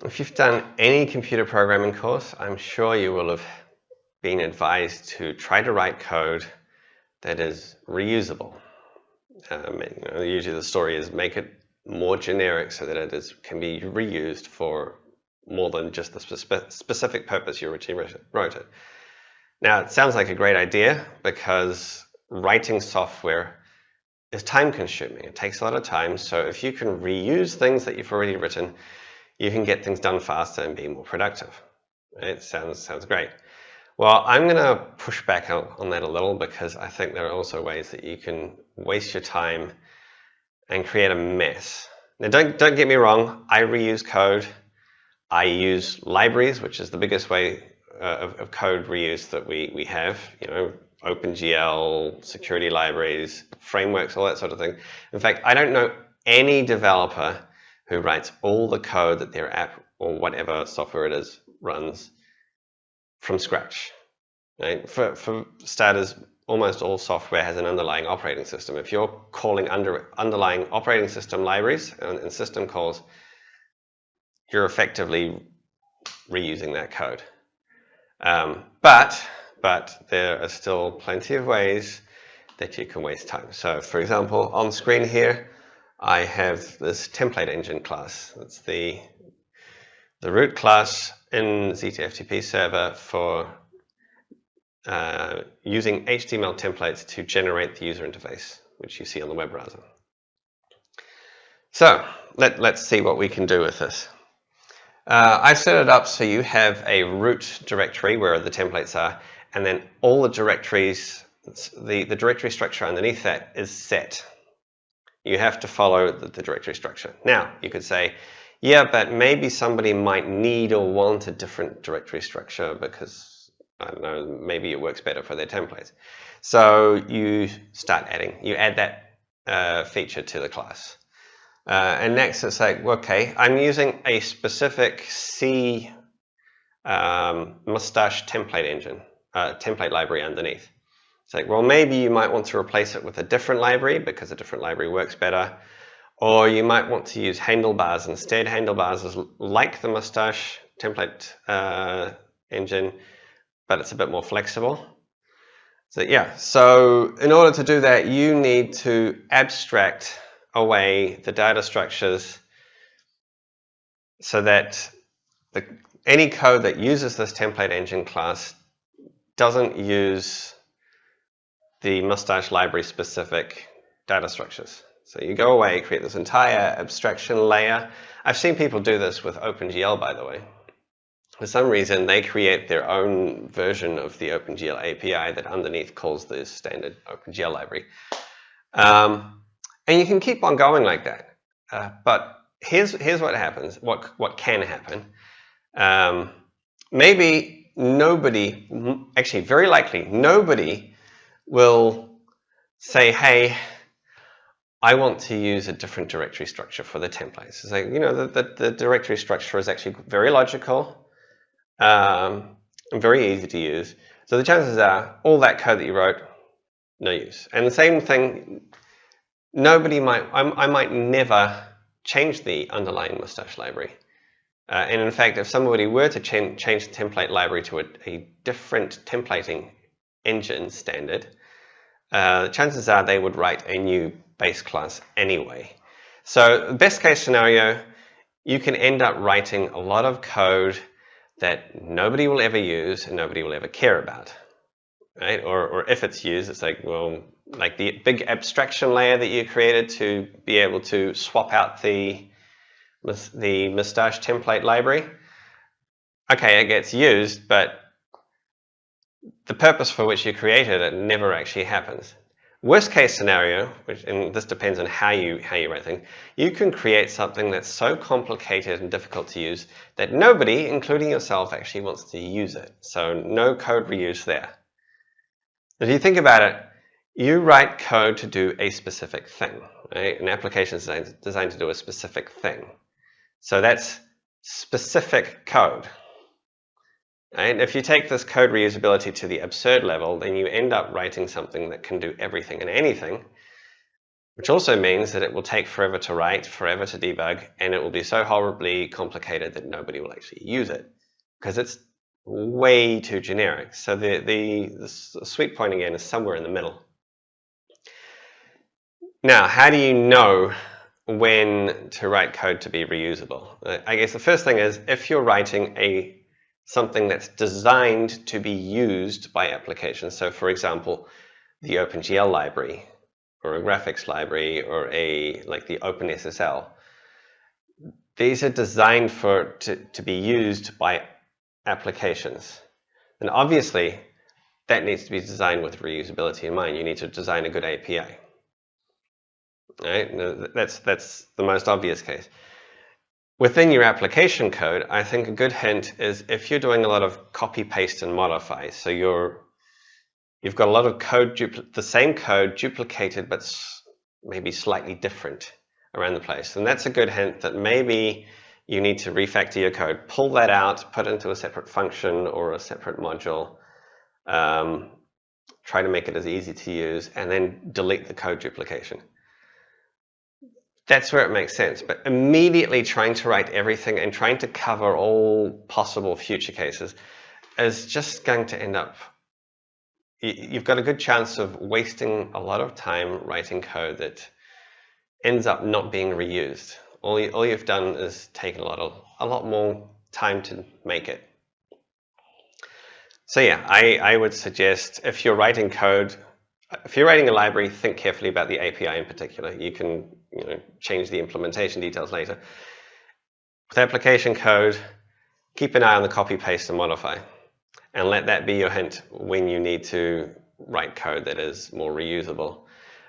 If you've done any computer programming course, I'm sure you will have been advised to try to write code that is reusable. Usually the story is make it more generic so that it can be reused for more than just the specific purpose you originally wrote it. Now, it sounds like a great idea because writing software is time consuming. It takes a lot of time. So if you can reuse things that you've already written, you can get things done faster and be more productive. It sounds great. Well, I'm going to push back on that a little because I think there are also ways that you can waste your time and create a mess. Now, don't get me wrong. I reuse code. I use libraries, which is the biggest way of code reuse that we have. OpenGL, security libraries, frameworks, all that sort of thing. In fact, I don't know any developer who writes all the code that their app or whatever software it is runs from scratch. Right? For starters, almost all software has an underlying operating system. If you're calling underlying operating system libraries and system calls, you're effectively reusing that code. But there are still plenty of ways that you can waste time. So, for example, on screen here, I have this template engine class. It's the root class in ZTFTP server for using HTML templates to generate the user interface, which you see on the web browser. So let's see what we can do with this. I set it up so you have a root directory where the templates are, and then all the directories, the directory structure underneath that is set. You have to follow the directory structure. Now, you could say, yeah, but maybe somebody might need or want a different directory structure because, I don't know, maybe it works better for their templates. So you add that feature to the class. And next it's like, okay, I'm using a specific C mustache template engine, template library underneath. It's like, well, maybe you might want to replace it with a different library because a different library works better. Or you might want to use handlebars instead. Handlebars is like the mustache template engine, but it's a bit more flexible. So yeah, so in order to do that, you need to abstract away the data structures so that any code that uses this template engine class doesn't use the mustache library specific data structures. So you go away, create this entire abstraction layer. I've seen people do this with OpenGL, by the way. For some reason, they create their own version of the OpenGL API that underneath calls the standard OpenGL library. And you can keep on going like that. But here's what happens, what can happen. Maybe nobody, actually very likely, nobody will say, hey, I want to use a different directory structure for the templates. It's like, the directory structure is actually very logical and very easy to use. So the chances are all that code that you wrote, no use. And the same thing, I might never change the underlying mustache library. And in fact, if somebody were to change the template library to a different templating engine standard, chances are they would write a new base class anyway. So best case scenario, you can end up writing a lot of code that nobody will ever use and nobody will ever care about, right? Or if it's used, it's like, well, like the big abstraction layer that you created to be able to swap out the mustache template library. Okay, it gets used, but the purpose for which you created it never actually happens. Worst case scenario, and this depends on how you write things, you can create something that's so complicated and difficult to use that nobody, including yourself, actually wants to use it. So no code reuse there. If you think about it, you write code to do a specific thing, right? An application is designed to do a specific thing. So that's specific code. And if you take this code reusability to the absurd level, then you end up writing something that can do everything and anything. which also means that it will take forever to write, forever to debug, and it will be so horribly complicated that nobody will actually use it because it's way too generic. So the sweet point again is somewhere in the middle. Now, how do you know when to write code to be reusable? I guess the first thing is if you're writing something that's designed to be used by applications. So for example, the OpenGL library or a graphics library or like the OpenSSL. These are designed to be used by applications. And obviously that needs to be designed with reusability in mind. You need to design a good API. Right? That's the most obvious case. Within your application code, I think a good hint is if you're doing a lot of copy, paste, and modify. So you've got a lot of code, the same code duplicated, but maybe slightly different around the place. And that's a good hint that maybe you need to refactor your code, pull that out, put it into a separate function or a separate module, try to make it as easy to use, and then delete the code duplication. That's where it makes sense. But immediately trying to write everything and trying to cover all possible future cases is just going to end up, you've got a good chance of wasting a lot of time writing code that ends up not being reused. All you've done is taken a lot more time to make it. So yeah, I would suggest if you're writing code, if you're writing a library, think carefully about the API in particular. You can change the implementation details later. With application code, keep an eye on the copy, paste, and modify. And let that be your hint when you need to write code that is more reusable,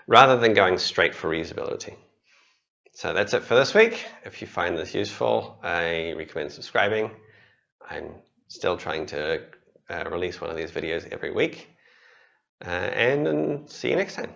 rather than going straight for reusability. So that's it for this week. If you find this useful, I recommend subscribing. I'm still trying to release one of these videos every week. And see you next time.